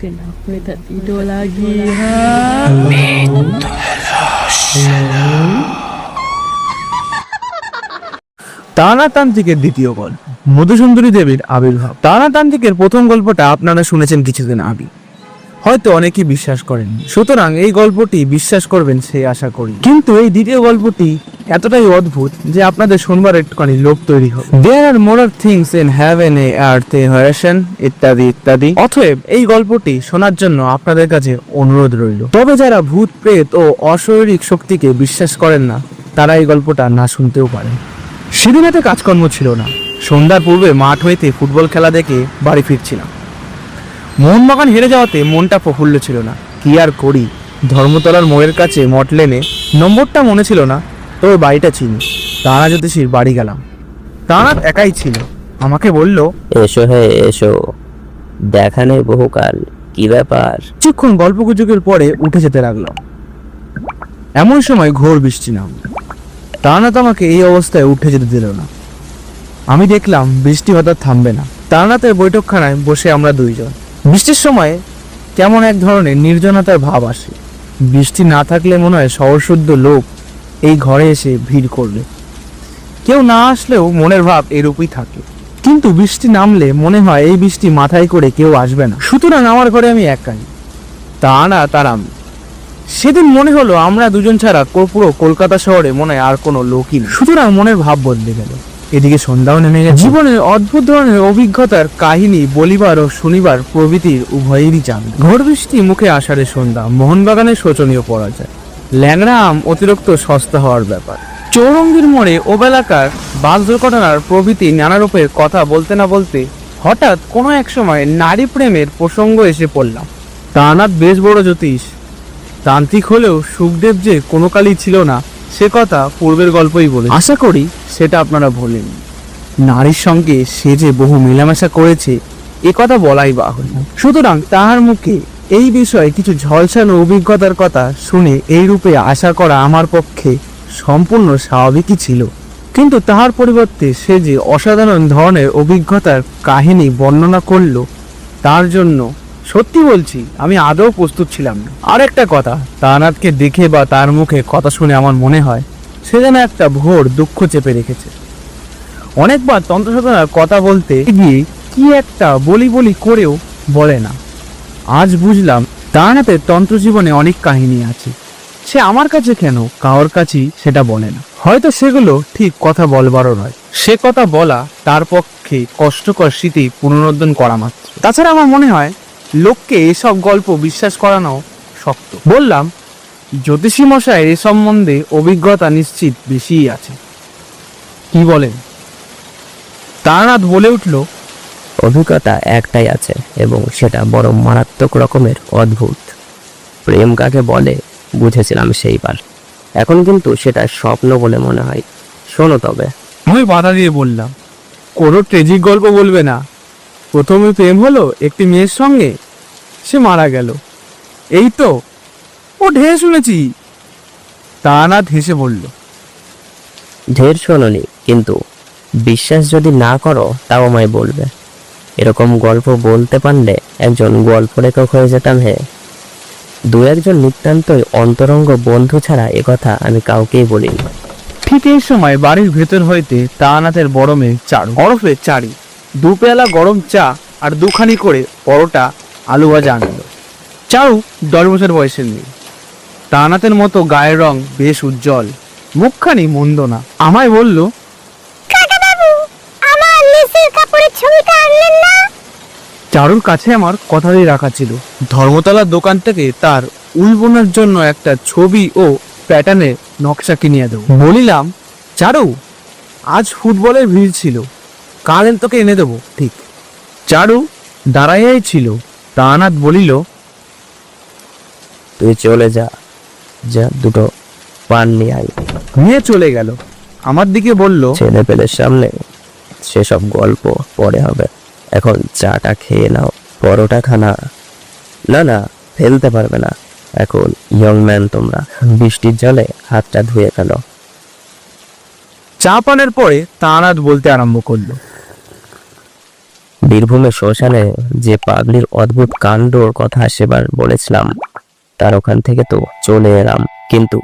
Kenapa tak tidur lagi, ha? তারাতান্ত্রিকের দ্বিতীয় গল্প, মধুসুন্দরী দেবীর আবির্ভাব। তারাতান্ত্রিকের প্রথম গল্পটা আপনারা শুনেছেন কিছুদিন আগে, হয়তো অনেকেই বিশ্বাস করেন, সুতরাং এই গল্পটি বিশ্বাস করবেন সেই আশা করি। কিন্তু এই দ্বিতীয় গল্পটি এতটাই অদ্ভুত যে আপনাদের শুনবার একটুখানি লোভ তৈরি হবে। দেয়ার আর মোরাল থিংস ইন হেভেন, এ আর্থ, এ হেরেশন, ইত্যাদি ইত্যাদি। অতএব এই গল্পটি শোনার জন্য আপনাদের কাছে অনুরোধ রইল। তবে যারা ভূত, প্রেত ও অশরীরিক শক্তিকে বিশ্বাস করেন না, তারা এই গল্পটা না শুনতেও পারেন। সেদিন এতে কাজকর্ম ছিল না। সন্ধ্যার পূর্বে মাঠ হইতে ফুটবল খেলা দেখে বাড়ি ফিরছিলাম। মোহনবাগান হেরে যাওয়াতে মনটা প্রফুল্ল ছিল না। কি আর করি, ধর্মতলার মোড়ের কাছে মটলেনে নম্বরটা মনে ছিল না, তবে বাড়িটা চিনি। তারা জ্যোতিষীর বাড়ি গেলাম। তারা একাই ছিল। আমাকে বলল, এসো হে এসো, দেখা নেই বহুকাল, কি ব্যাপার? কিছুক্ষণ গল্পগুজবের পরে উঠে যেতে লাগলাম। এমন সময় ঘোর বৃষ্টি নামল। তারানাথ আমাকে এই অবস্থায় উঠে যেতে দিল না। আমি দেখলাম বৃষ্টি হঠাৎ থামবে না। তারানাথের বৈঠকখানায় বসে আমরা দুইজন। বৃষ্টির সময় কেমন এক ধরনের নির্জনতার ভাব আসে। বৃষ্টি না থাকলে মনে হয় শহরশুদ্ধ লোক এই ঘরে এসে ভিড় করবে। কেউ না আসলেও মনের ভাব এরূপই থাকে। কিন্তু বৃষ্টি নামলে মনে হয় এই বৃষ্টি মাথায় করে কেউ আসবে না। সুতরাং আমার ঘরে আমি একাই, তারানাথ আর আমি। সেদিন মনে হলো আমরা দুজন ছাড়া পুরো কলকাতা শহরে মনে হয় আর কোনো লোকই নেই। সুতরাং মনের ভাব বদলে গেল। এদিকে সন্ধ্যাও নেমে গেছে। জীবনের অদ্ভুত ধরনের অভিজ্ঞতার কাহিনী বলিবার ও শুনিবার প্রভৃতির উভয়েরই চান। ঘোর বৃষ্টি, মুখে আষাঢ়ের সন্ধ্যা, মোহনবাগানের শোচনীয় পরাজয়, ল্যাংড়া আম অতিরিক্ত সস্তা হওয়ার ব্যাপার, চৌরঙ্গীর মোড়ে ওবেলাকার বাস দুর্ঘটনার প্রভৃতি নানা রূপের কথা বলতে না বলতে হঠাৎ কোনো এক সময় নারী প্রেমের প্রসঙ্গ এসে পড়লাম। তারানাথ বেশ বড় জ্যোতিষ, তান্ত্রিক হলেও সুখদেব যে কোনো কালই ছিল না, সে কথা পূর্বের গল্পই বলে। আশা করি সেটা আপনারা ভোলেন। নারীর সঙ্গে সে যে বহু মেলামেশা করেছে, এ কথা বলাই বাহুল্য। সুতরাং তাহার মুখে এই বিষয়ে কিছু ঝলসানো অভিজ্ঞতার কথা শুনে এই রূপে আশা করা আমার পক্ষে সম্পূর্ণ স্বাভাবিকই ছিল। কিন্তু তাহার পরিবর্তে সে যে অসাধারণ ধরনের অভিজ্ঞতার কাহিনী বর্ণনা করল, তার জন্য সত্যি বলছি আমি আদৌ প্রস্তুত ছিলাম না। আর একটা কথা, তারানাথকে দেখে বা তার মুখে কথা শুনে আমার মনে হয় সে যেন একটা ঘোর দুঃখ চেপে রেখেছে। অনেকবার তন্ত্রসাধনার কথা বলতে গিয়ে কি একটা বলি বলি করেও বলে না। আজ বুঝলাম তারানাথের তন্ত্র জীবনে অনেক কাহিনী আছে। সে আমার কাছে কেন, কারোর কাছেই সেটা বলে না। হয়তো সেগুলো ঠিক কথা বলবারও নয়। সে কথা বলা তার পক্ষে কষ্টকর স্মৃতি পুনরুদ্ধার করা মাত্র। তাছাড়া আমার মনে হয় লোককে এসব গল্প বিশ্বাস করানো শক্ত। বললাম, জ্যোতিষী মশাইয়ের এ সম্বন্ধে অভিজ্ঞতা নিশ্চিত বেশিই আছে, কি বলেন? তারানাথ বলে উঠল, অভিজ্ঞতা একটাই আছে এবং সেটা বড় মারাত্মক রকমের অদ্ভুত। প্রেম কাকে বলে বুঝেছিলাম সেইবার, এখন কিন্তু সেটা স্বপ্ন বলে মনে হয়। শোনো তবে। আমি বাধা দিয়ে বললাম, কোনো ট্রেজিক গল্প বলবে না। প্রথমে প্রেম হলো একটি মেয়ের সঙ্গে, সে মারা গেল, এই তো। ও ঢের শুনেছি। তারানাথ হেসে বলল, ঢের শোনোনি, কিন্তু বিশ্বাস যদি না করো তাও আমায় বলবে। এরকম গল্প বলতে পারলে একজন গল্প লেখক হয়ে যেতাম হে। দু একজন নিতান্তই অন্তরঙ্গ বন্ধু ছাড়া একথা আমি কাউকেই বলিনি। ঠিক এই সময় বাড়ির ভেতর হইতে তারানাথের বড় মেয়ে চারু ওরফে চারি 2 পেয়ালা গরম চা আর 2খানি করে পরোটা আলু ভাজা আনলো। চারু 10 বছর বয়সের মেয়ে। তারানাথের মতো গায়ের রং বেশ উজ্জ্বল, মুখখানি মন্দ না। আমায় বলল, চারুর কাছে আমার কথা দিয়ে রাখা ছিল। ধর্মতলার দোকান থেকে তার উল বোনার জন্য একটা ছবি ও প্যাটার্নের নকশা কিনিয়ে দেবো। বলিলাম, চারু, আজ ফুটবলের ভিড় ছিল, কাল তোকে এনে দেবো। ঠিক। চারু দাঁড়াইয়াই ছিল। তারানাথ বলিল, তুই চলে যা, যা দুটো পান নিয়ে আয়। নিয়ে চলে গেল। আমার দিকে বলল, ছেলে পেলের সামনে সেসব গল্প পরে হবে, এখন চাটা খেয়ে নাও। পরোটা খানা না, না ফেলতে পারবে না, এখন ইয়ং ম্যান তোমরা। বৃষ্টির জলে হাতটা ধুয়ে ফেলো। চা পানের পরে তারানাথ বলতে আরম্ভ করলো। বীরভূমের শ্মশানে যে পাগলির অদ্ভুত কাণ্ডর কথা সেবার বলেছিলাম, তার ওখান থেকে তো চলে এলাম, কিন্তু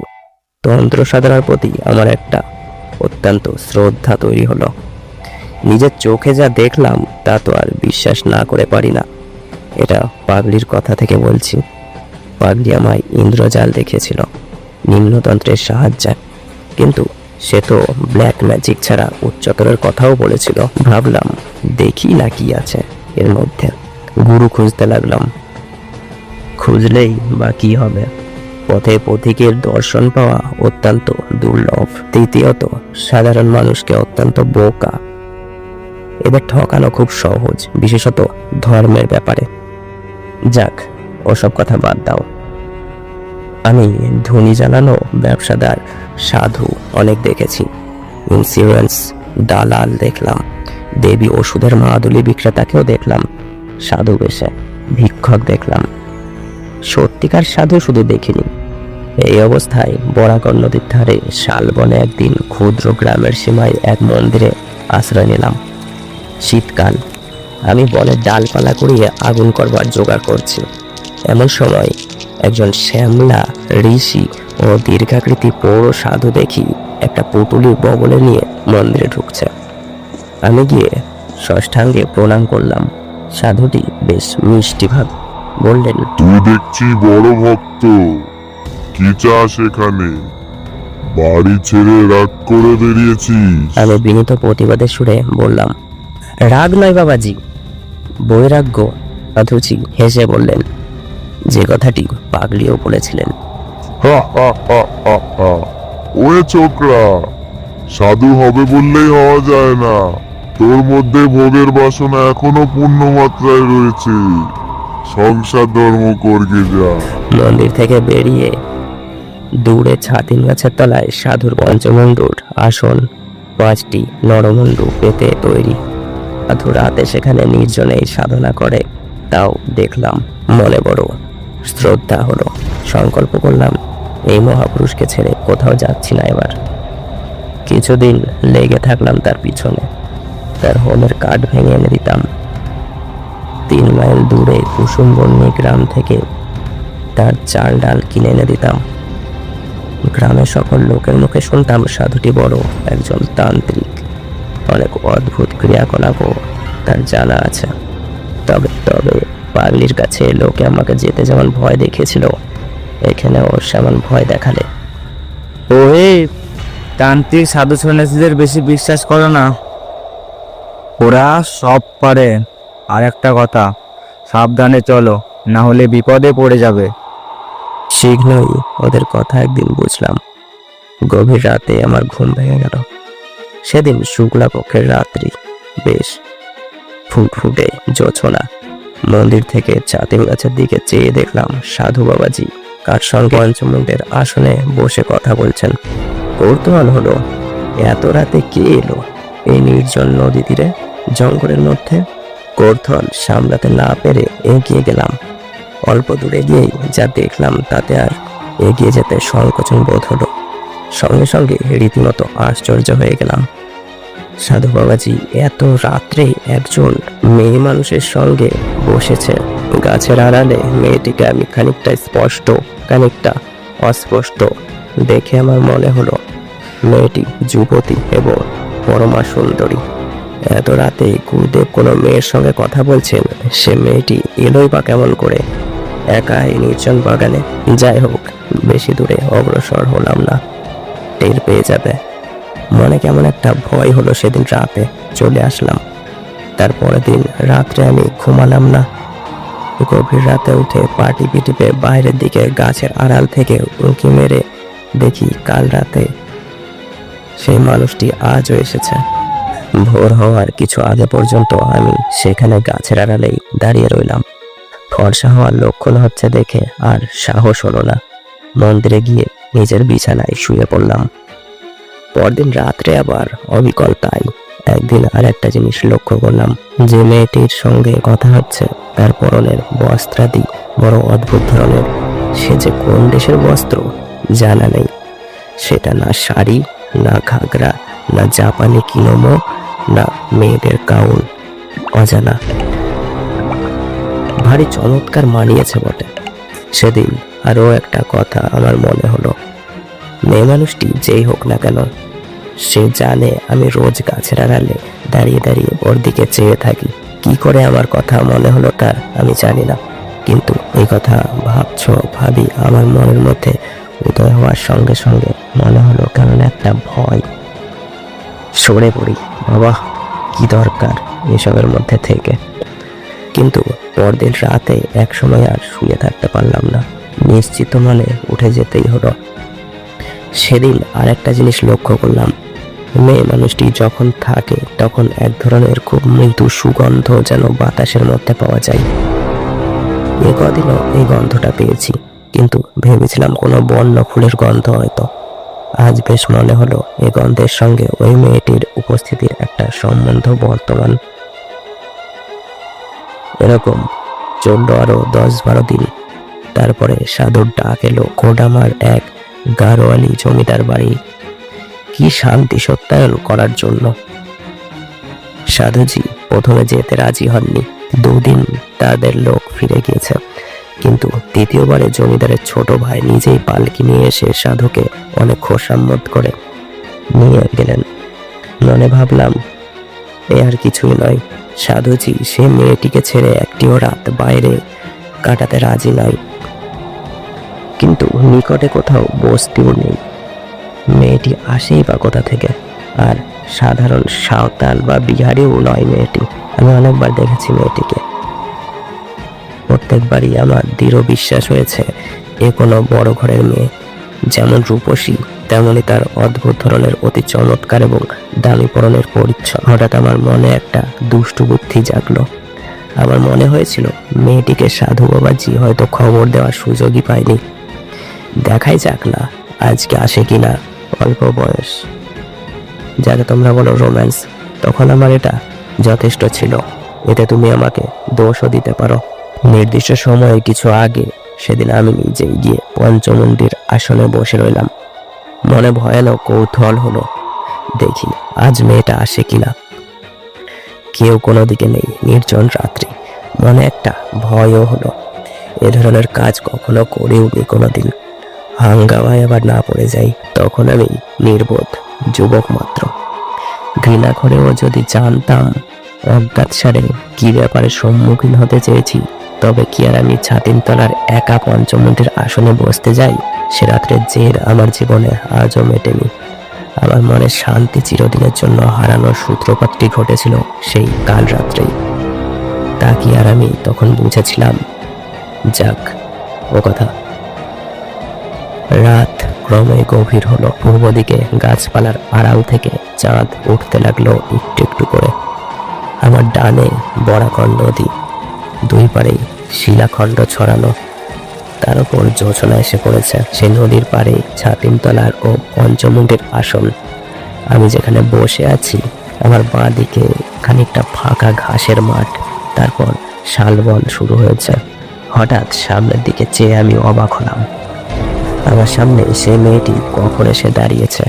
তন্ত্র সাধনার প্রতি আমার একটা অত্যন্ত শ্রদ্ধা তৈরি হলো। নিজের চোখে যা দেখলাম তা তো আর বিশ্বাস না করে পারি না। এটা পাগলির কথা থেকে বলছি। পাগলি আমায় ইন্দ্রজাল দেখিয়েছিল নিম্নতন্ত্রের সাহায্যে, কিন্তু সে তো ব্ল্যাক ম্যাজিক ছাড়া উচ্চতরের কথাও বলেছিল। ভাবলাম দেখি না কি আছে এর মধ্যে। গুরু খুঁজতে লাগলাম। খুঁজলেই বা কি হবে? পথে পথিকের দর্শন পাওয়া অত্যন্ত দুর্লভ। তৃতীয়ত, সাধারণ মানুষকে অত্যন্ত বোকা। এদের ঠকানো খুব সহজ, বিশেষত ধর্মের ব্যাপারে। যাক, ওসব কথা বাদ দাও। আমি ধনী জানানো ব্যবসাদার, সাধু অনেক দেখেছি। ইন্স্যুরেন্স দালাল দেখলাম, দেবী ওষুধের মাদুলি বিক্রেতাকেও দেখলাম সাধু বেশে, ভিক্ষক দেখলাম। সত্যিকার সাধু শুধু দেখিনি। এই অবস্থায় বরাকর নদীর ধারে শালবনে একদিন ক্ষুদ্র গ্রামের সীমায় এক মন্দিরে আশ্রয় নিলাম। শীতকাল, আমি বনের ডালপালা করিয়ে আগুন করবার জোগাড় করছি। এমন সময় একজন শ্যামলা ঋষি ও দীর্ঘাকৃতি পৌর সাধু দেখি একটা পুটুলি বগলে নিয়ে মন্দিরে ঢুকছে। আমি গিয়ে ষষ্ঠাঙ্গে প্রণাম করলাম। সাধুটি বেশ মিষ্টিভাব বললেন, তুই দেখছি বড় ভক্ত, কি চাস এখানে? বাড়ি ছেড়ে রাগ করে বেরিয়েছিস? আমি বিনীত প্রতিবাদের সুরে বললাম, রাগ নয় বাবাজি, বৈরাগ্য। সাধুজি হেসে বললেন, যে কথাটি পাগলিও বলেছিলেন। ওরে ছোকরা, সাধু হবে বললেই হওয়া যায় না। তোর মধ্যে ভোগের বাসনা এখনো পূর্ণ মাত্রায় রয়েছে। সংসার ধর্ম করগে যা। মন্দির থেকে বেরিয়ে দূরে ছাতিন গাছের তলায় সাধুর পঞ্চমণ্ডুর আসন, 5টি নরমুণ্ডু পেতে তৈরি। সাধু রাতে সেখানে নির্জনেই সাধনা করে, তাও দেখলাম। মনে বড় শ্রদ্ধা হলো। সংকল্প করলাম এই মহাপুরুষকে ছেড়ে কোথাও যাচ্ছি না এবার। কিছুদিন লেগে থাকলাম তার পিছনে। তার হোমের কাঠ ভেঙে এনে দিতাম। 3 মাইল দূরে কুসুমবর্ণী গ্রাম থেকে তার চাল ডাল কিনে এনে দিতাম। গ্রামের সকল লোকের মুখে শুনতাম সাধুটি বড় একজন তান্ত্রিক। অনেক অদ্ভুত ক্রিয়াকলাপও তার জানা আছে। তবে তবে পাগলির কাছে লোকে আমাকে যেতে যেমন ভয় দেখিয়েছিল, এখানেও সেমন ভয় দেখালে। ওহে, তান্ত্রিক সাধু সন্ন্যাসীদের বেশি বিশ্বাস করো না, ওরা সব পারে। আর একটা কথা, সাবধানে চলো, না হলে বিপদে পড়ে যাবে। শীঘ্রই ওদের কথা একদিন বুঝলাম। গভীর রাতে আমার ঘুম ভেঙে গেল। সেদিন শুক্লা পক্ষের রাত্রি, বেশ ফুটফুটে জোছনা। মন্দির থেকে ছাতিম গাছের দিকে চেয়ে দেখলাম সাধু বাবাজি কার সঙ্গে পঞ্চমুণ্ডের আসনে বসে কথা বলছেন। কৌতূহল হলো, এত রাতে কে এলো এই নির্জন নদী তীরে জঙ্গলের মধ্যে? কৌতূহল সামলাতে না পেরে এগিয়ে গেলাম। অল্প দূরে গিয়েই যা দেখলাম তাতে আর এগিয়ে যেতে সংকোচন বোধ হলো। সঙ্গে সঙ্গে রীতিমতো আশ্চর্য হয়ে গেলাম। সাধু বাবাজি এত রাত্রে একজন মেয়ে মানুষের সঙ্গে বসেছে। গাছের আড়ালে মেয়েটিকে আমি খানিকটা স্পষ্ট, খানিকটা অস্পষ্ট দেখে আমার মনে হলো মেয়েটি যুবতী এবং পরমা সুন্দরী। এত রাতে গুরুদেব কোনো মেয়ের সঙ্গে কথা বলছেন, সে মেয়েটি এলোই বা কেমন করে একাই নির্জন বাগানে? যাই হোক, বেশি দূরে অগ্রসর হলাম না, টের পেয়ে যাবে। মনে কেমন একটা ভয় হলো। সেদিন রাতে চলে আসলাম। তারপরের দিন রাত্রে আমি ঘুমালাম না। গভীর রাতে উঠে পা টিপে টিপে বাইরের দিকে গাছের আড়াল থেকে উঁকি মেরে দেখি কাল রাতে সেই মানুষটি আজও এসেছে। ভোর হওয়ার কিছু আগে পর্যন্ত আমি সেখানে গাছের আড়ালেই দাঁড়িয়ে রইলাম। ফর্সা হওয়ার লক্ষণ হচ্ছে দেখে আর সাহস হলো না। মন্দিরে গিয়ে নিজের বিছানায় শুয়ে পড়লাম। পরদিন রাত্রে আবার অবিকল তাই। একদিন আর একটা জিনিস লক্ষ্য করলাম, যে মেয়েটির সঙ্গে কথা হচ্ছে তার পরনের বস্ত্রাদি বড় অদ্ভুত ধরনের। সে যে কোন দেশের বস্ত্র জানা নেই। সেটা না শাড়ি, না ঘাগরা, না জাপানি কিনোমো, না মেয়েদের গাউন, অজানা। ভারী চমৎকার মানিয়েছে বটে। সেদিন আরও একটা কথা আমার মনে হলো, মেয়ে মানুষটি যেই হোক না কেন, সে জানে আমি রোজ গাছের আড়ালে দাঁড়িয়ে দাঁড়িয়ে ওর দিকে চেয়ে থাকি। কি করে আমার কথা মনে হলো তার আমি জানি না, কিন্তু এই কথা ভাবি আমার মনের মধ্যে উদয় হওয়ার সঙ্গে সঙ্গে মনে হলো কেমন একটা ভয়। সরে পড়ি, বাবা কি দরকার এসবের মধ্যে থেকে। কিন্তু পরদিন রাতে এক সময় আর শুয়ে থাকতে পারলাম না, নিশ্চিত মনে উঠে যেতেই হলো। সেদিন আর একটা জিনিস লক্ষ্য করলাম, মেয়ে মানুষটি যখন থাকে তখন এক ধরনের খুব মৃদু সুগন্ধ যেন বাতাসের মধ্যে পাওয়া যায়। এ কদিনও এই গন্ধটা পেয়েছি, কিন্তু ভেবেছিলাম কোনো বন্য ফুলের গন্ধ হয়তো। আজ বেশ মনে হলো এই গন্ধের সঙ্গে ওই মেয়েটির উপস্থিতির একটা সম্বন্ধ বর্তমান। এরকম চলল আরো 10-12 দিন। তারপরে সাধুর ডাক এলো কোডামার এক গারোয়ালি জমিদার বাড়ি, কি শান্তি সত্যায়ন করার জন্য। সাধুজি প্রথমে যেতে রাজি হননি, 2 দিন তাদের লোক ফিরে গিয়েছে, কিন্তু দ্বিতীয়বারে জমিদারের ছোট ভাই নিজেই পালকি নিয়ে এসে সাধুকে অনেক খোশামত করে নিয়ে গেলেন। মনে ভাবলাম এ আর কিছুই নয়, সাধুজি সে মেয়েটিকে ছেড়ে একটিও রাত বাইরে কাটাতে রাজি নয়। কিন্তু নিকটে কোথাও বস্তিও নেই, মেয়েটি আসেই বা কোথা থেকে? আর সাধারণ সাঁওতাল বা বিহারিও নয় মেয়েটি। আমি অনেকবার দেখেছি মেয়েটিকে, প্রত্যেকবারই আমার দৃঢ় বিশ্বাস হয়েছে এ কোনো বড় ঘরের মেয়ে। যেমন রূপসী তেমনি তার অদ্ভুত ধরনের অতি চমৎকার এবং দামি পরনের পরিচ্ছদ। হঠাৎ আমার মনে একটা দুষ্টু বুদ্ধি জাগলো। আমার মনে হয়েছিল মেয়েটিকে সাধু বাবাজি হয়তো খবর দেওয়ার সুযোগই পায়নি। দেখাই যাক না আজকে আসে কিনা। অল্প বয়স, যাকে তোমরা বলো রোম্যান্স, তখন আমার এটা যথেষ্ট ছিল। এতে তুমি আমাকে দোষও দিতে পারো। নির্দিষ্ট সময়ে কিছু আগে সেদিন আমি নিজেই গিয়ে পঞ্চমুণ্ডির আসনে বসে রইলাম। মনে ভয়ানক কৌতূহল হলো, দেখি আজ মেয়েটা আসে কিনা। কেউ কোনো দিকে নেই, নির্জন রাত্রি। মনে একটা ভয়ও হলো, এ ধরনের কাজ কখনো করেও নি কোনোদিন। হাঙ্গামায় আবার না পড়ে যাই, তখন আমি নির্বোধ যুবক মাত্র। ঘৃণা করেও যদি জানতাম অজ্ঞাত সারে কি ব্যাপারে সম্মুখীন হতে চেয়েছি, তবে কি আর আমি ছাতিন তলার একা পঞ্চমুণ্ডির আসনে বসতে যাই? সে রাত্রের জের আমার জীবনে আজও মেটেনি। আমার মনে শান্তি চিরদিনের জন্য হারানোর সূত্রপাতটি ঘটেছিল সেই কাল রাত্রেই। তা কি আর আমি তখন বুঝেছিলাম? যাক ও কথা। রাত ক্রমে গভীর হলো। পূর্ব দিকে গাছপালার আড়াল থেকে চাঁদ উঠতে লাগলো একটু একটু করে। আমার ডানে বরাকর নদী, 2 পারে শিলাখণ্ড ছড়ানো, তার উপর জোছনা এসে পড়েছে। সেই নদীর পাড়ে ছাতিমতলার ও পঞ্চমুণ্ডের আসন। আমি যেখানে বসে আছি, আমার বাঁ দিকে খানিকটা ফাঁকা ঘাসের মাঠ, তারপর শালবন শুরু হয়েছে। হঠাৎ সামনের দিকে চেয়ে আমি অবাক হলাম। আমার সামনে সে মেয়েটি কখন এসে দাঁড়িয়েছে,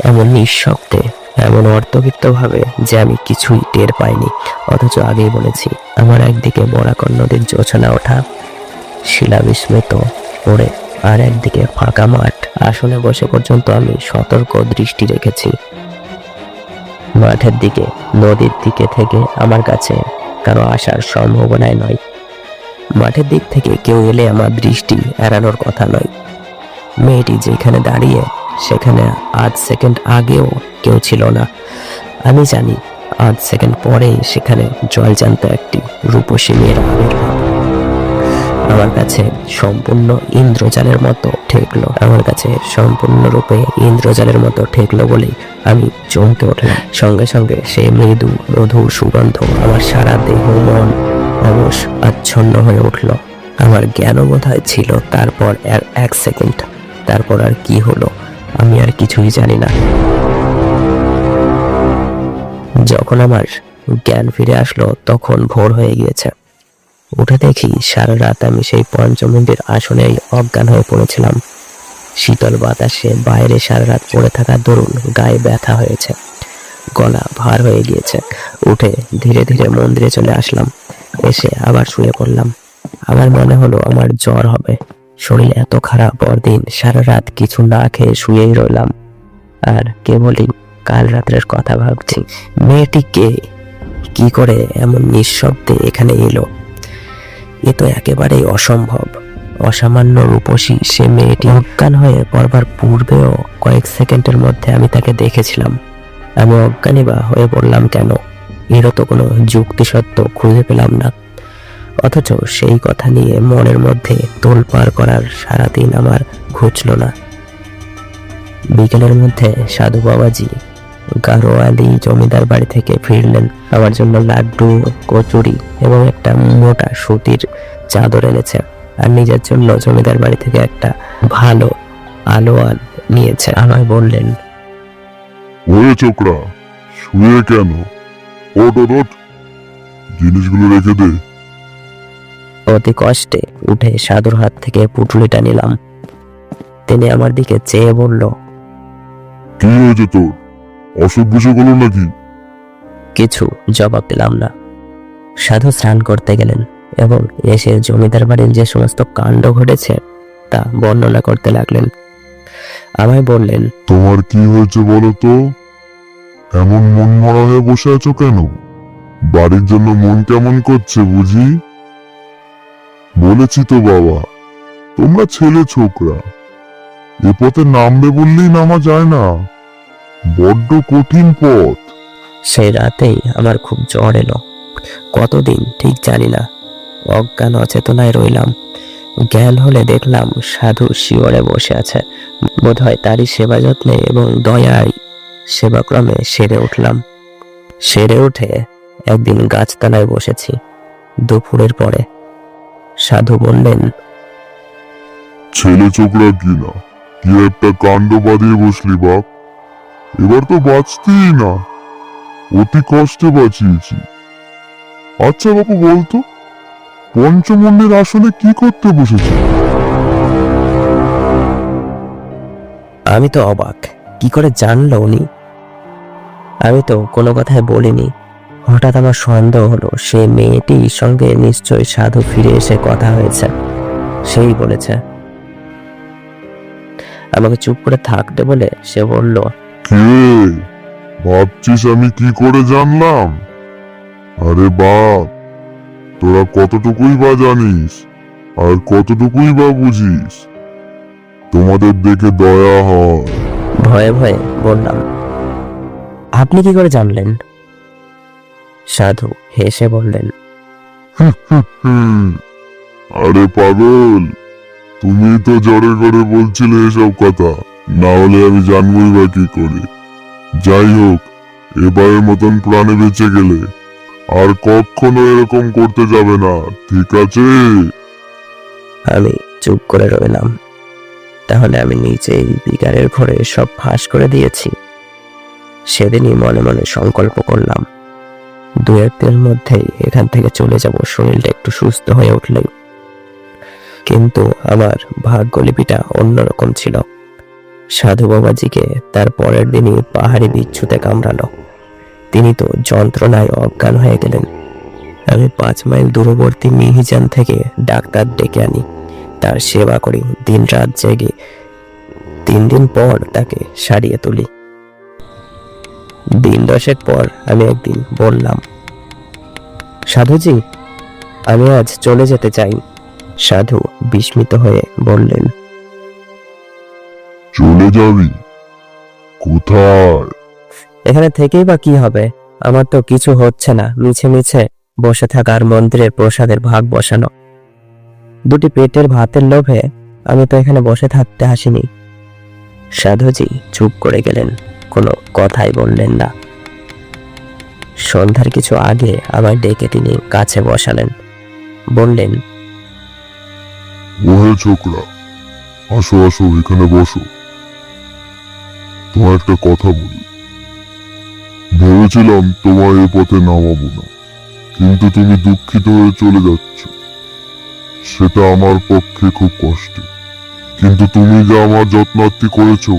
এমন নিঃশব্দে, এমন অর্থবিত্তভাবে যে আমি কিছুই টের পাইনি। অথচ আগেই বলেছি, আমার একদিকে বরাকর নদীর জোছনা ওঠা শিলাবিস্মিত পড়ে, আর একদিকে ফাঁকা মাঠ। আসনে বসে পর্যন্ত আমি সতর্ক দৃষ্টি রেখেছি। মাঠের দিকে, নদীর দিকে থেকে আমার কাছে কারো আসার সম্ভাবনায় নয়। মাঠের দিক থেকে কেউ এলে আমার দৃষ্টি এড়ানোর কথা নয়। মেয়েটি যেখানে দাঁড়িয়ে, সেখানে 8 সেকেন্ড আগেও কেউ ছিল না। আমি জানি 8 সেকেন্ড পরে সেখানে জলজান্ত একটি রূপসী মেয়ের আবির্ভাব। আমার কাছে সম্পূর্ণ ইন্দ্রজালের মতো ঠেকলো। আমার কাছে সম্পূর্ণরূপে ইন্দ্রজালের মতো ঠেকলো বলেই আমি চমকে উঠলাম। সঙ্গে সঙ্গে সেই মৃদু মধুর সুগন্ধ আমার সারা দেহ মন অবশ আচ্ছন্ন হয়ে উঠল। আমার জ্ঞান বোধহয় ছিল তারপর 1 সেকেন্ড। তারপর আর কি হলো আমি আর কিছুই জানি না। যখন আমার জ্ঞান ফিরে আসলো তখন ভোর হয়ে গিয়েছে। উঠে দেখি সারা রাত আমি সেই পঞ্চমুণ্ডির আসনেই অজ্ঞান হয়ে পড়েছিলাম। শীতল বাতাসে বাইরে সারা রাত পড়ে থাকার দরুন গায়ে ব্যথা হয়েছে, গলা ভার হয়ে গিয়েছে। উঠে ধীরে ধীরে মন্দিরে চলে আসলাম। এসে আবার শুয়ে পড়লাম। আমার মনে হলো আমার জ্বর হবে। শরীর এত খারাপ, পরদিন সারা রাত কিছু না খেয়ে শুয়েই রইলাম। আর কেবলই কাল রাতের কথা ভাবছি। মেয়েটি কে? কি করে এমন নিঃশব্দে এখানে এলো? এ তো একেবারেই অসম্ভব। অসামান্য রূপসী সে মেয়েটি অজ্ঞান হয়ে পড়বার পূর্বেও কয়েক সেকেন্ডের মধ্যে আমি তাকে দেখেছিলাম। আমি অজ্ঞানী বা হয়ে পড়লাম কেন? এরও তো কোনো যুক্তিসত্য খুঁজে পেলাম না। অথচ সেই কথা নিয়ে মনের মধ্যে তোলপাড় করার সারাদিন আমার ঘুচল না। বিকেলের মধ্যে সাধু বাবাজি গারোয়ালি জমিদার বাড়ি থেকে ফিরলেন। আমার জন্য লাড্ডু, কচুরি এবং একটা মোটা সুতির চাদর এনেছে। আর নিজের জন্য জমিদার বাড়ি থেকে একটা ভালো আলোয়ান নিয়েছে। আমায় বললেন, ওরে ছোকরা, শুয়ে কেন? ওঠ ওঠ ওঠ, জিনিসগুলো রেখে দে। অতি কষ্টে উঠে সাধুর হাত থেকে পুটুলিটা নিলাম। তিনি আমার দিকে চেয়ে বলল, কি হয়েছে তোর? অসুখ বিসুখ হলো নাকি? কিছু জবাব দিলাম না। সাধু স্নান করতে গেলেন এবং এসে জমিদার বাড়ির যে সমস্ত কাণ্ড ঘটেছে তা বর্ণনা করতে লাগলেন। আমায় বললেন, তোমার কি হয়েছে বলো তো? এমন মন মরা হয়ে বসে আছো কেন? বাড়ির জন্য মন কেমন করছে বুঝি? বলেছি তো বাবা, তোমরা ছেলে ছোকরা, এ পথে নামবে বললেই নামা যায় না, বড্ড কঠিন পথ। সেই রাতেই আমার খুব জ্বর এলো। কতদিন ঠিক জানি না। অজ্ঞান অচেতনায় রইলাম। জ্ঞান হলে দেখলাম সাধু শিওরে বসে আছে। বোধহয় তারই সেবা যত্নে এবং দয়ায় সেবাক্রমে সেরে উঠলাম। সেরে উঠে একদিন গাছতলায় বসেছি দুপুরের পরে। সাধু বললেন, ছেলে ছোকরা কিনা, কি একটা কাণ্ড বাঁধিয়ে বসলি বাপ। এবার তো বাঁচতেই না, অতি কষ্টে বাঁচিয়েছি। আচ্ছা বাপু বলতো, পঞ্চমন্ডির আসলে কি করতে বসেছে? আমি তো অবাক, কি করে জানলো উনি? আমি তো কোনো কথাই বলিনি। হঠাৎ আমার সন্দেহ হলো সে মেয়েটির সঙ্গে নিশ্চয়ই সাধু ফিরে এসে কথা হয়েছে। সেই বলেছে। আমাকে চুপ করে থাকতে বলে সে বলল, কে ভাবছিস আমি কি করে জানলাম? আরে বাপ, তোরা কতটুকুই বা জানিস আর কতটুকুই বা বুঝিস? তোমাদের দেখে দয়া হয়। ভয়ে ভয়ে বললাম, আপনি কি করে জানলেন? সাধু হেসে বললেন, আরে পাগল, তুমি তো জোরে করে বলছিলে এসব কথা, না হলে আমি জানবই বা কি করে? যাই হোক, এবারের মতন প্রাণে বেঁচে গেলে আর কখনো এরকম করতে যাবে না, ঠিক আছে? আমি চুপ করে রইলাম। তাহলে আমি নিজেই বিকারের ঘরে সব ফাঁস করে দিয়েছি। সেদিনই মনে মনে সংকল্প করলাম, 2-1 দিনের মধ্যেই এখান থেকে চলে যাব, শরীরটা একটু সুস্থ হয়ে উঠলেই। কিন্তু আমার ভাগ্যলিপিটা অন্যরকম ছিল। সাধু বাবাজিকে তার পরের দিনই পাহাড়ি বিচ্ছুতে কামড়ালো। তিনি তো যন্ত্রণায় অজ্ঞান হয়ে গেলেন। আমি 5 মাইল দূরবর্তী মিহিজান থেকে ডাক্তার ডেকে আনি, তার সেবা করি দিনরাত জেগে। 3 দিন পর তাকে সারিয়ে তুলি। দিন 10 পর আমি একদিন বললাম, সাধুজি, আমি আজ চলে যেতে চাই। সাধু বিস্মিত হয়ে বললেন, চলে যাবি? কোথায়? এখানে থেকেই বা কি হবে? আমার তো কিছু হচ্ছে না, মিছে মিছে বসে থাকার মন্দিরের প্রসাদের ভাগ বসানো। 2টি পেটের ভাতের লোভে আমি তো এখানে বসে থাকতে আসিনি। সাধুজি চুপ করে গেলেন, কোনো কথাই বললেন না। সন্ধ্যার কিছু আগে আমায় ডেকে তিনি কাছে বসালেন। বললেন, ওহে ছোকরা, আসো আসো, এখানে বসো। তোমার একটা কথা বলি। ভেবেছিলাম তোমার এ পথে নামাবো না, কিন্তু তুমি দুঃখিত হয়ে চলে যাচ্ছ। সেটা আমার পক্ষে খুব কষ্টে। কিন্তু তুমি যে আমার যত্নার্থী করেছো,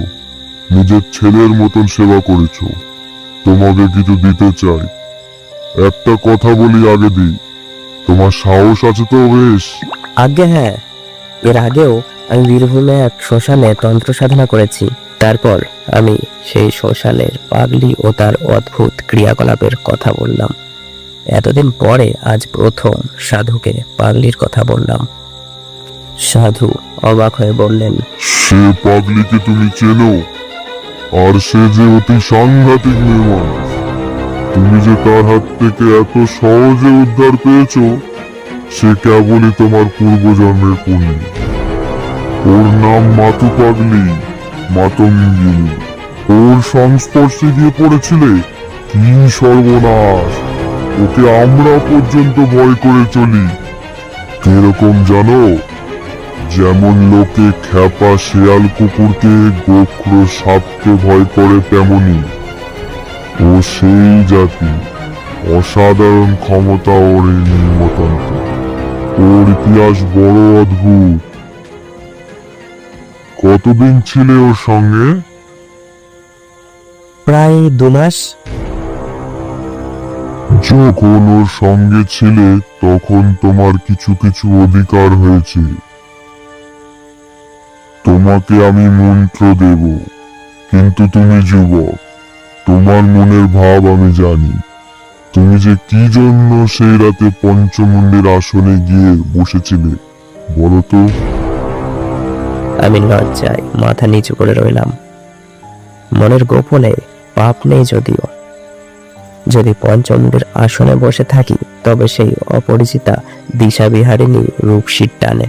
নিজের ছেলের মতন সেবা করেছো, তোমাকে কিছু দিতে চাই। একটা কথা বলি আগে দিই, তোমার সাহস আছে তো বেশ? আজ্ঞে হ্যাঁ, এর আগেও আমি বীরভূমে এক শ্মশানে তন্ত্র সাধনা করেছি। তারপর আমি সেই শ্মশানের পাগলি ও তার অদ্ভুত ক্রিয়াকলাপের কথা বললাম। এতদিন পরে আজ প্রথম সাধুকে পাগলির কথা বললাম। সাধু অবাক হয়ে বললেন, সে পাগলিকে তুমি চেনো? আর সে যে অতি সাংঘাতিক মেয়ে মানুষ। তুমি যে তার হাত থেকে এত সহজে উদ্ধার পেয়েছো, সে কেবলই তোমার পূর্বজন্মের পুণ্য। ওর নাম মাতু পাগলি, মাতঙ্গিনী। ওর সংস্পর্শে গিয়ে পড়েছিলে, কি সর্বনাশ! ওকে আমরা পর্যন্ত ভয় করে চলি। কিরকম জানো? যেমন লোকে খ্যাপা শেয়াল কুকুরকে, গোখর সাপকে ভয় করে, তেমনি ও সেই জাতি। অসাধারণ ক্ষমতা ওর এই নির্মতান্ত্র। ওর ইতিহাস বড় অদ্ভুত। কতদিন ছিলে ওর সঙ্গে? প্রায় 2 মাস। যখন ওর সঙ্গে ছিলে তখন তোমার কিছু কিছু অধিকার হয়েছে। তোমাকে আমি মন্ত্র দেব, কিন্তু তুমি যুবক, তোমার মনের ভাব আমি জানি। তুমি যে কি জন্য সেই রাতে পঞ্চমুণ্ডের আসনে গিয়ে বসেছিলে বলো তো? আমি লজ্জায় মাথা নিচু করে রইলাম। মনের গোপনে পাপ নেই যদিও। যদি পঞ্চমুণ্ডের আসনে বসে থাকি তবে সেই অপরিচিতা দিশাবিহারিণী রূপসীর টানে।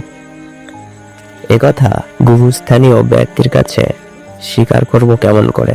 একথা গুরুস্থানীয় ব্যক্তির কাছে স্বীকার করব কেমন করে?